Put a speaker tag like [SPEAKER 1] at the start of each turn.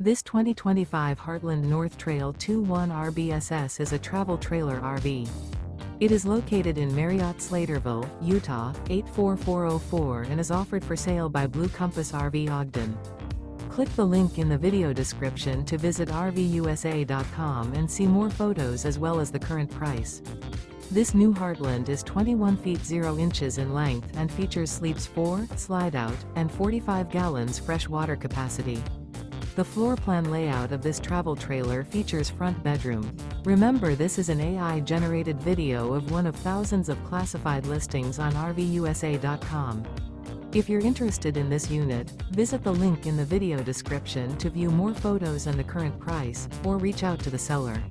[SPEAKER 1] This 2025 Heartland North Trail 21 RBSS is a travel trailer RV. It is located in Marriott-Slaterville, Utah, 84404 and is offered for sale by Blue Compass RV Ogden. Click the link in the video description to visit RVUSA.com and see more photos as well as the current price. This new Heartland is 21 feet 0 inches in length and features sleeps 4, slide-out, and 45 gallons fresh water capacity. The floor plan layout of this travel trailer features front bedroom. Remember, this is an AI-generated video of one of thousands of classified listings on RVUSA.com. If you're interested in this unit, visit the link in the video description to view more photos and the current price, or reach out to the seller.